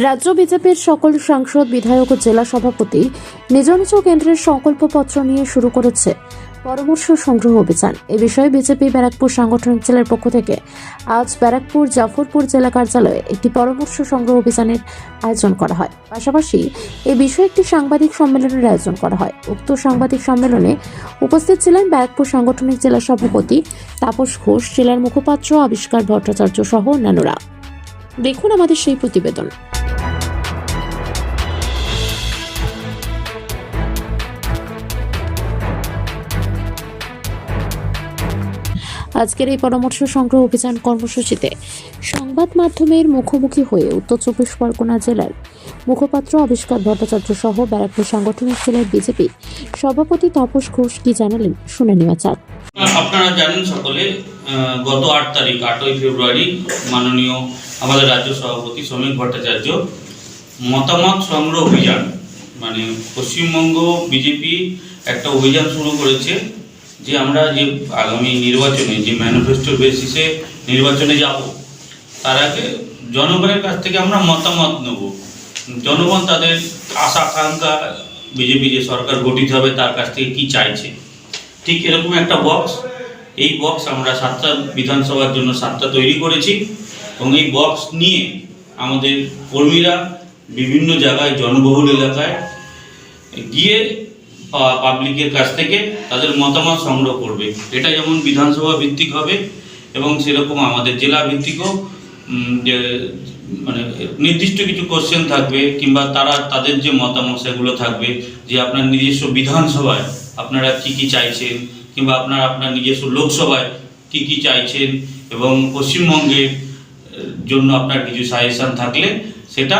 রাজ্য বিজেপির সকল সাংসদ, বিধায়ক ও জেলা সভাপতি নিজ নিজ কেন্দ্রের সংকল্পপত্র নিয়ে শুরু করেছে পরামর্শ সংগ্রহ অভিযান। এ বিষয়ে বিজেপি ব্যারাকপুর সাংগঠনিক জেলার পক্ষ থেকে আজ ব্যারাকপুর জাফরপুর জেলা কার্যালয়ে একটি পরামর্শ সংগ্রহ অভিযানের আয়োজন করা হয়। পাশাপাশি এ বিষয়ে একটি সাংবাদিক সম্মেলনের আয়োজন করা হয়। উক্ত সাংবাদিক সম্মেলনে উপস্থিত ছিলেন ব্যারাকপুর সাংগঠনিক জেলা সভাপতি তাপস ঘোষ, জেলার মুখপাত্র আবিষ্কার ভট্টাচার্য সহ অন্যান্যরা। দেখুন আমাদের সেই প্রতিবেদন। আজকের এই পরামর্শ সংগ্রহ অভিযান কর্মসূচিতে সংবাদ মাধ্যমের মুখোমুখি হয়ে উত্তর চব্বিশ পরগনা জেলার মুখপাত্র আবিষ্কার ভট্টাচার্য সহ ব্যারাকপুর সাংগঠনিক জেলার বিজেপি সভাপতি তাপস ঘোষ কি জানালেন শুনে নেওয়া যাক। আপনারা জানেন সকলে, গত 8ই ফেব্রুয়ারি মাননীয় আমাদের রাজ্য সভাপতি শ্রমিক ভট্টাচার্য মতামত সংগ্রহ অভিযান মানে পশ্চিমবঙ্গ বিজেপি একটা অভিযান শুরু করেছে যে আমরা যে আগামী নির্বাচনে যে ম্যানিফেস্টো বেসিসে নির্বাচনে যাব, তার আগে জনগণের কাছ থেকে আমরা মতামত নেব। জনগণ তাদের আশা আকাঙ্ক্ষা, বিজেপি যে সরকার গঠিত হবে তার কাছ থেকে কী চাইছে, ঠিক এরকম একটা বক্স। এই বক্স আমরা 7টা বিধানসভার জন্য 7টা তৈরি করেছি এবং এই বক্স নিয়ে আমাদের কর্মীরা বিভিন্ন জায়গায় জনবহুল এলাকায় গিয়ে পাবলিকের কাছ থেকে তাদের মতামত সংগ্রহ করবে। এটা যেমন বিধানসভা ভিত্তিক হবে এবং সেরকম আমাদের জেলা ভিত্তিকও যে মানে নির্দিষ্ট কিছু কোশ্চেন থাকবে কিংবা তাদের যে মতামত সেগুলো থাকবে যে আপনার নিজস্ব বিধানসভায় আপনারা কী চাইছেন কিংবা আপনার নিজস্ব লোকসভায় কী চাইছেন এবং পশ্চিমবঙ্গের জন্য আপনার কিছু সাজেশন থাকলে সেটা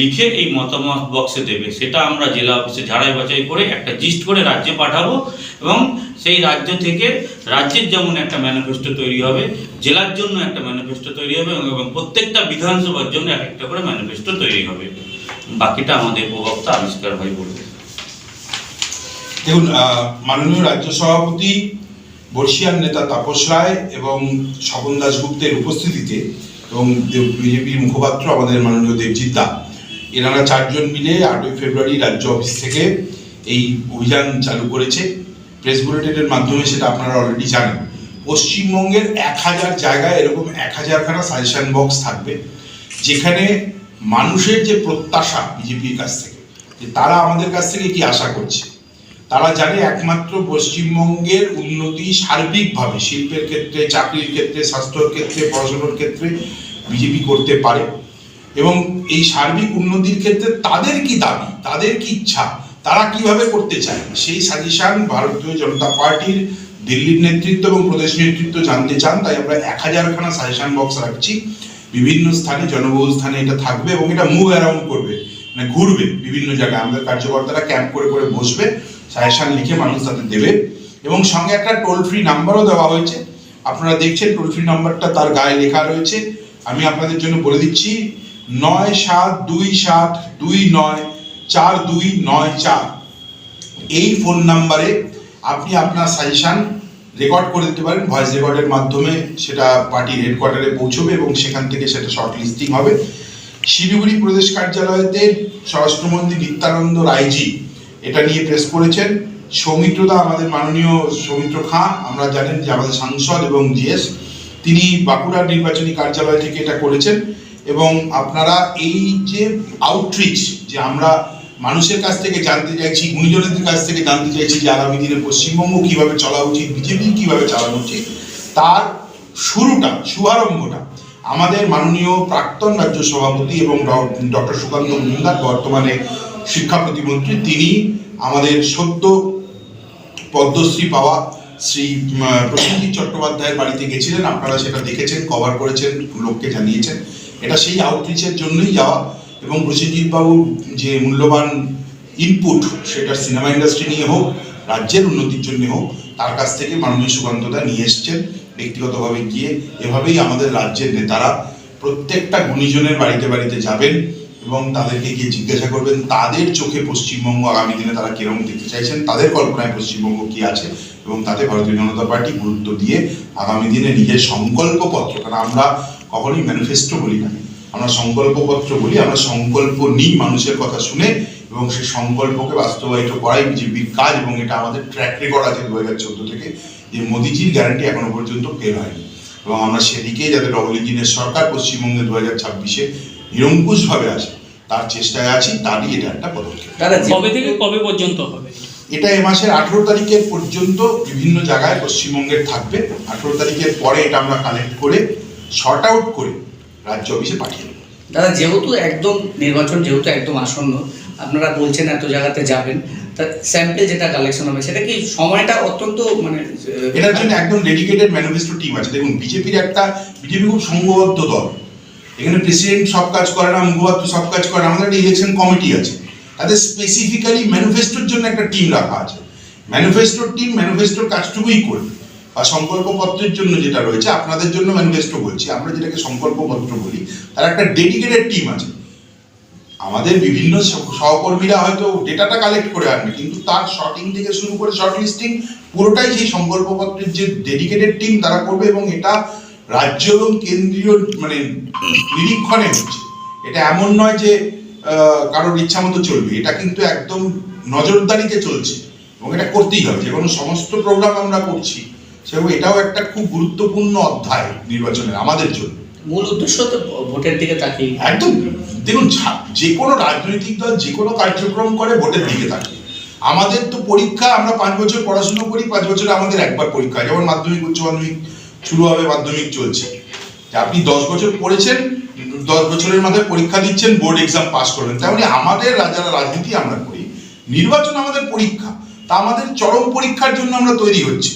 লিখে এই মতামত বক্সে দেবে। সেটা আমরা জেলা অফিসে ঝাড়াই বাছাই করে একটা জিস্ট করে রাজ্যে পাঠাবো এবং সেই রাজ্য থেকে রাজ্যের যেমন একটা ম্যানিফেস্টো তৈরি হবে, জেলার জন্য একটা ম্যানিফেস্টো তৈরি হবে এবং প্রত্যেকটা বিধানসভার জন্য একটা করে ম্যানিফেস্টো তৈরি হবে। বাকিটা আমাদের প্রবক্তা আবিষ্কার ভাই বলবে। দেখুন, মাননীয় রাজ্য সভাপতি বর্ষিয়ান নেতা তাপস রায় এবং স্বপন দাশগুপ্তের উপস্থিতিতে এবং বিজেপির মুখপাত্র আমাদের মাননীয় দেবজিৎ দা, এনারা 4 জন মিলে 8ই ফেব্রুয়ারি রাজ্য অফিস থেকে এই অভিযান চালু করেছে। প্রেস বুলেটিনের মাধ্যমে সেটা আপনারা অলরেডি জানেন। পশ্চিমবঙ্গের 1000 জায়গায় এরকম 1000খানা সাজেশন বক্স থাকবে, যেখানে মানুষের যে প্রত্যাশা বিজেপির কাছ থেকে, যে তারা আমাদের কাছ থেকে কি আশা করছে, তারা জানে একমাত্র পশ্চিমবঙ্গের উন্নতি সার্বিকভাবে শিল্পের ক্ষেত্রে, চাকরির ক্ষেত্রে, স্বাস্থ্যের ক্ষেত্রে, পড়াশোনার ক্ষেত্রে বিজেপি করতে পারে এবং এই সার্বিক উন্নতির ক্ষেত্রে তাদের কি দাবি, তাদের কি ইচ্ছা, তারা কিভাবে করতে চায়, সেই সাজেশন ভারতীয় জনতা পার্টির দিল্লির নেতৃত্ব এবং প্রদেশ নেতৃত্ব জানতে চান। তাই আমরা 1000খানা সাজেশন বক্স রাখছি বিভিন্ন স্থানে, জনবহুল স্থানে এটা থাকবে এবং এটা মুভ অ্যারাউন্ড করবে, মানে ঘুরবে বিভিন্ন জায়গায়। আমাদের কার্যকর্তারা ক্যাম্প করে করে বসবে, সাজেশন লিখে মানুষ তাদের দেবে এবং সঙ্গে একটা টোল ফ্রি নাম্বারও দেওয়া হয়েছে। আপনারা দেখছেন টোল ফ্রি নাম্বারটা তার গায়ে লেখা রয়েছে। আমি আপনাদের জন্য বলে দিচ্ছি, 9727294294। এই ফোন নাম্বারে আপনি আপনার সাজেশন রেকর্ড করে দিতে পারেন। ভয়েস রেকর্ডের মাধ্যমে সেটা পার্টির হেডকোয়ার্টারে পৌঁছবে এবং সেখান থেকে সেটা শর্ট লিস্টিং হবে। শিলিগুড়ি প্রদেশ কার্যালয়তে স্বরাষ্ট্রমন্ত্রী নিত্যানন্দ রায়জি এটা নিয়ে প্রেস করেছেন। সৌমিত্রদা, আমাদের মাননীয় সৌমিত্র খাঁ, আমরা জানেন যে আমাদের সাংসদ এবং জিএস, তিনি বাঁকুড়ার নির্বাচনী কার্যালয় থেকে এটা করেছেন। এবং আপনারা এই যে আউটরিচ, যে আমরা মানুষের কাছ থেকে জানতে চাইছি, গুণীজনদের কাছ থেকে জানতে চাইছি যে আগামী দিনে পশ্চিমবঙ্গ কীভাবে চলা উচিত, বিজেপি কীভাবে চালানো উচিত, তার শুভারম্ভটা আমাদের মাননীয় প্রাক্তন রাজ্য সভাপতি এবং ডক্টর সুকান্ত মজুমদার, বর্তমানে শিক্ষা প্রতিমন্ত্রী, তিনি আমাদের সদ্য পদ্মশ্রী পাওয়া শ্রী প্রসেনজিৎ চট্টোপাধ্যায়ের বাড়িতে গেছিলেন। আপনারা সেটা দেখেছেন, কভার করেছেন, লোককে জানিয়েছেন। এটা সেই আউটরিচের জন্যই যাওয়া এবং প্রসেনজিৎ বাবুর যে মূল্যবান ইনপুট, সেটা সিনেমা ইন্ডাস্ট্রি নিয়ে হোক, রাজ্যের উন্নতির জন্য হোক, তার কাছ থেকে মাননীয় সুকান্তদা নিয়ে এসছেন ব্যক্তিগতভাবে গিয়ে। এভাবেই আমাদের রাজ্যের নেতারা প্রত্যেকটা গুণীজনের বাড়িতে বাড়িতে যাবেন এবং তাদেরকে গিয়ে জিজ্ঞাসা করবেন তাদের চোখে পশ্চিমবঙ্গ আগামী দিনে তারা কিরকম দেখতে চাইছেন, তাদের কল্পনায় পশ্চিমবঙ্গ কি আছে এবং তাতে ভারতীয় জনতা পার্টি গুরুত্ব দিয়ে আগামী দিনে নিজের সংকল্পপত্র, কারণ আমরা কখনোই ম্যানিফেস্টো বলি না, আমরা সংকল্পপত্র বলি, আমরা সংকল্প নিই মানুষের কথা শুনে এবং সেই সংকল্পকে বাস্তবায়িত করাই বিজেপির কাজ। এবং এটা আমাদের ট্র্যাক রেকর্ড আছে 2014 থেকে, যে মোদিজির গ্যারান্টি এখনো পর্যন্ত ফেল হয়নি এবং আমরা সেদিকে যাতে ডবল ইঞ্জিনের সরকার পশ্চিমবঙ্গে 2026-এ নিরঙ্কুশভাবে আসে তার চেষ্টায় আছি। তারই এটা একটা পদক্ষেপ। কবে থেকে কবে পর্যন্ত হবে? এটা এ মাসের 18 তারিখের পর্যন্ত বিভিন্ন জায়গায় পশ্চিমবঙ্গের থাকবে। 18 তারিখের পরে এটা আমরা কালেক্ট করে শর্ট আউট করে রাজ্য অফিসে পাঠিয়ে দেবো। দাদা, যেহেতু একদম নির্বাচন যেহেতু একদম আসন্ন, আপনারা বলছেন এত জায়গাতে যাবেন, তা স্যাম্পল যেটা কালেকশন হবে সেটা কি সময়টা অত্যন্ত মানে এটার জন্য একদম ডেডিকেটেড ম্যানিফেস্টো টিম আছে। দেখুন, বিজেপি খুব সংঘবদ্ধ দল। এখানে প্রেসিডেন্ট সব কাজ করে না, মুখপাত্র সব কাজ করে না, আমাদের একটা ইলেকশন কমিটি আছে, তাদের স্পেসিফিক্যালি ম্যানিফেস্টোর জন্য একটা টিম রাখা আছে। ম্যানিফেস্টোর কাজটুকুই করবে। আর সংকল্পপত্রের জন্য যেটা রয়েছে, আপনাদের জন্য ম্যানিফেস্টো বলছি, আমরা যেটাকে সংকল্পপত্র বলি, তার একটা ডেডিকেটেড টিম আছে। আমাদের বিভিন্ন সহকর্মীরা হয়তো ডেটাটা কালেক্ট করে আনবে, কিন্তু তার শর্টিং থেকে শুরু করে শর্ট লিস্টিং পুরোটাই সেই সংকল্পপত্রের যে ডেডিকেটেড টিম তারা করবে। এবং এটা রাজ্য এবং কেন্দ্রীয় মানে নিরীক্ষণে হচ্ছে। এটা এমন নয় যে কারোর ইচ্ছা মতো চলবে, এটা কিন্তু একদম নজরদারিতে চলছে এবং এটা করতেই হবে। যে কোনো সমস্ত প্রোগ্রাম আমরা করছি, সেরকম এটাও একটা খুব গুরুত্বপূর্ণ অধ্যায় নির্বাচনের আমাদের জন্য। মূল উদ্দেশ্য তো ভোটের দিকে তাকিয়ে। একদম। দেখুন, যে কোনো রাজনৈতিক দল যে কোনো কার্যক্রম করে ভোটের দিকে থাকে। আমাদের তো পরীক্ষা, আমরা 5 বছর পড়াশুনো করি, 5 বছরে আমাদের একবার পরীক্ষা, যেমন মাধ্যমিক, উচ্চ মাধ্যমিক শুরু হবে, মাধ্যমিক চলছে। আপনি 10 বছর পড়েছেন, 10 বছরের মাথায় পরীক্ষা দিচ্ছেন, বোর্ড এক্সাম পাস করবেন। তেমনি আমাদের যারা রাজনীতি আমরা করি, নির্বাচন আমাদের পরীক্ষা, তা আমাদের চরম পরীক্ষার জন্য আমরা তৈরি হচ্ছি।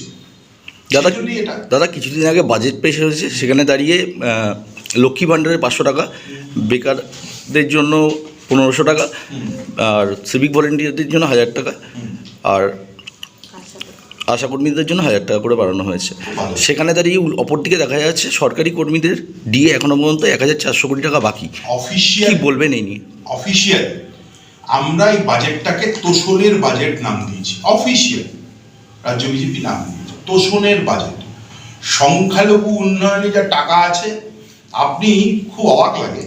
দাদা, কিছুদিন আগে বাজেট পেশ হয়েছে, সেখানে দাঁড়িয়ে লক্ষ্মী ভাণ্ডারের 500 টাকা, বেকারদের জন্য 1500 টাকা, আর সিভিক ভলেন্টিয়ারদের জন্য 1000 টাকা, আর আশাকর্মীদের জন্য 1000 টাকা করে বাড়ানো হয়েছে। সেখানে দাঁড়িয়ে অপরদিকে দেখা যাচ্ছে সরকারি কর্মীদের ডিএ এখনো পর্যন্ত 1400 কোটি টাকা বাকি। অফিসিয়াল বলবেন এই নিয়ে? অফিসিয়াল আমরা এই বাজেটটাকে তোষণের বাজেট নাম দিয়েছি। অফিসিয়াল রাজ্য বিজেপি নাম দিয়েছে তোষণের বাজেট। সংখ্যালঘু উন্নয়নে যা টাকা আছে, আপনি খুব অবাক লাগে,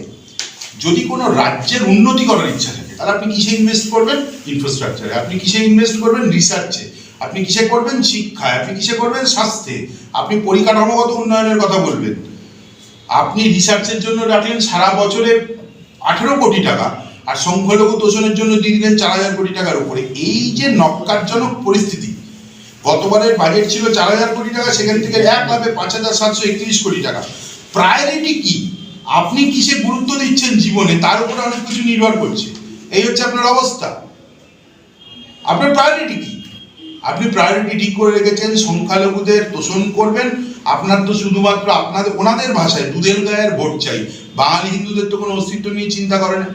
যদি কোনো রাজ্যের উন্নতি করার ইচ্ছা থাকে তাহলে আপনি কিসে ইনভেস্ট করবেন? ইনফ্রাস্ট্রাকচারে। আপনি কিসে ইনভেস্ট করবেন? রিসার্চে। আপনি কিসে করবেন? শিক্ষায়। আপনি কিসে করবেন? স্বাস্থ্যে। আপনি পরিকাঠামোগত উন্নয়নের কথা বলবেন। আপনি রিসার্চের জন্য রাখলেন সারা বছরে 18 কোটি টাকা, আর সংখ্যালঘু তোষণের জন্য দিয়ে দিলেন 4000 কোটি টাকার উপরে। এই যে নক্কারজনক পরিস্থিতি, গতবারের বাজেট ছিল 4000 কোটি টাকা, সেখান থেকে 1,05,731 কোটি টাকা। প্রায়োরিটি কি? আপনি কিসে গুরুত্ব দিচ্ছেন জীবনে, তার উপরে অনেক কিছু নির্ভর করছে। এই হচ্ছে আপনার অবস্থা। আপনার প্রায়োরিটি কি? আপনি প্রায়োরিটি ঠিক করে রেখেছেন সংখ্যালঘুদের তোষণ করবেন। আপনার তো শুধুমাত্র ওনাদের ভাষায় দুধের গায়ের ভোট চাই। বাঙালি হিন্দুদের তো কোনো অস্তিত্ব নিয়ে চিন্তা করে না।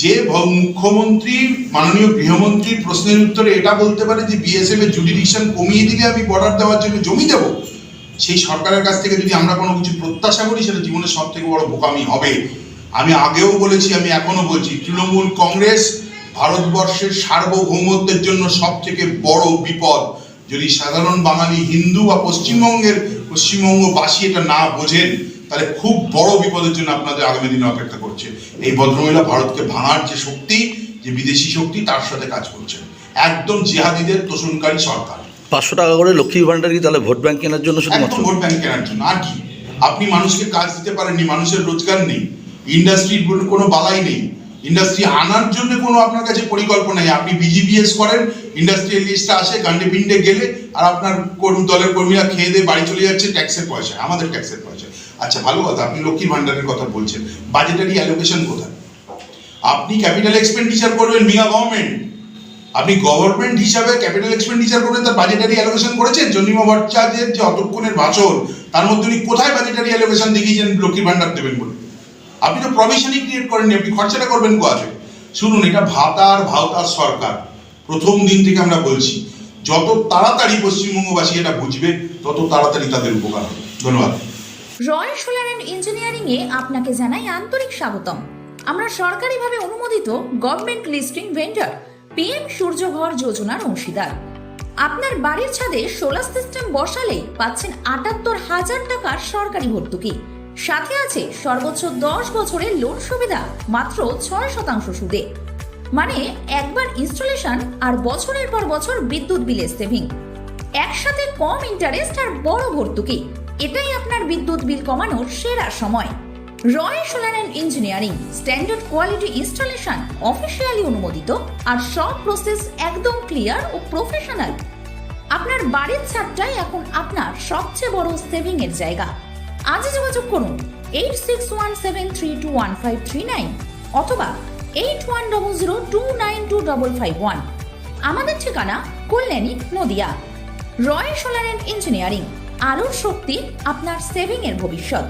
যে মুখ্যমন্ত্রী, মাননীয় গৃহমন্ত্রীর প্রশ্নের উত্তরে এটা বলতে পারে যে বিএসএফ এর জুডিডিকশন কমিয়ে দিলে আমি বর্ডার দেওয়ার জন্য জমি দেবো, সেই সরকারের কাছ থেকে যদি আমরা কোনো কিছু প্রত্যাশা করি, সেটা জীবনের সব থেকে বড় বোকামি হবে। আমি আগেও বলেছি, আমি এখনো বলছি, তৃণমূল কংগ্রেস ভারতবর্ষের সার্বভৌমত্বের জন্য সব থেকে বড় বিপদ। যদি সাধারণ বাঙালি হিন্দু বা পশ্চিমবঙ্গবাসী এটা না বোঝেন, তাহলে খুব বড় বিপদের জন্য আপনাদের আগামী দিনে অপেক্ষা করছে। এই ভদ্রমহিলা ভারতকে ভাঙার যে শক্তি, যে বিদেশি শক্তি, তার সাথে কাজ করছেন। একদম জিহাদিদের তোষণকারী সরকার। 500 টাকা করে লক্ষ্মী ভাণ্ডার কি তাহলে ভোট ব্যাংক কেনার জন্য? শুধুমাত্র ভোট ব্যাংক কেনার জন্য। আর কি? আপনি মানুষকে কাজ দিতে পারেননি, মানুষের রোজগার নেই, ইন্ডাস্ট্রির কোনো বালাই নেই, ইন্ডাস্ট্রি আনার জন্য কোনো আপনার কাছে পরিকল্পনা নেই। আপনি বিজিবিএস করেন, ইন্ডাস্ট্রিয়ালিস্টরা আসে গান্ডে পিন্ডে গেলে, আর আপনার দলের কর্মীরা খেয়ে দিয়ে বাড়ি চলে যাচ্ছে ট্যাক্সের পয়সা, আমাদের ট্যাক্সের পয়সা। আচ্ছা, ভালো কথা, আপনি লক্ষ্মীর ভাণ্ডারের কথা বলছেন, বাজেটারি অ্যালোকেশন কোথায়? আপনি ক্যাপিটাল এক্সপেন্ডিচার করবেন মেগা গভর্নমেন্ট, আপনি গভর্নমেন্ট হিসাবে ক্যাপিটাল এক্সপেন্ডিচার করবেন, তার বাজেটারি অ্যালোকেশন করেছেন? চন্দ্রিমা ভট্টাচার্যের যে অতক্ষণের ভাষণ, তার মধ্যে উনি কোথায় বাজেটারি অ্যালোকেশন দেখিয়েছেন লক্ষ্মীর ভাণ্ডার দেবেন বলে? আপনি তো প্রভিশনই ক্রিয়েট করেননি, আপনি খরচাটা করবেন কোয়াতে? শুনুন, এটা ভাওতার সরকার। প্রথম দিন থেকে আমরা বলছি, যত তাড়াতাড়ি পশ্চিমবঙ্গবাসী এটা বুঝবে, তত তাড়াতাড়ি তাদের উপকার হবে। ধন্যবাদ। রয়্যাল সোলার অ্যান্ড ইঞ্জিনিয়ারিং এ আপনাকে জানাই আন্তরিক স্বাগতম। আমরা সরকারিভাবে অনুমোদিত গভর্নমেন্ট লিস্টিং ভেন্ডর, PM সূর্যঘর যোজনার অংশীদার। আপনার বাড়ির ছাদে সোলার সিস্টেম বসালেই পাচ্ছেন ৭৮,০০০ টাকার সরকারি ভর্তুকি। সাথে আছে সর্বোচ্চ 10 বছরের লোন সুবিধা মাত্র 6% সুদে। মানে একবার ইনস্টলেশন আর বছরের পর বছর বিদ্যুৎ বিলের সেভিং, একসাথে কম ইন্টারেস্ট আর বড় ভর্তুকি। এটাই আপনার বিদ্যুৎ বিল কমানোর সেরা সময়। Roy solar and engineering, standard quality installation, officially অনুমোদিত, আর সব প্রসেস একদম ক্লিয়ার ও প্রফেশনাল। আপনার বাড়ির ছাদটাই এখন আপনার সবচেয়ে বড় সেভিং এর জায়গা। আজই যোগাযোগ করুন 8617321539 অথবা 8100292551। আমাদের ঠিকানা কল্যাণী, নদিয়া। রয় সোলার অ্যান্ড ইঞ্জিনিয়ারিং, আলোর শক্তি আপনার সেভিং এর ভবিষ্যৎ।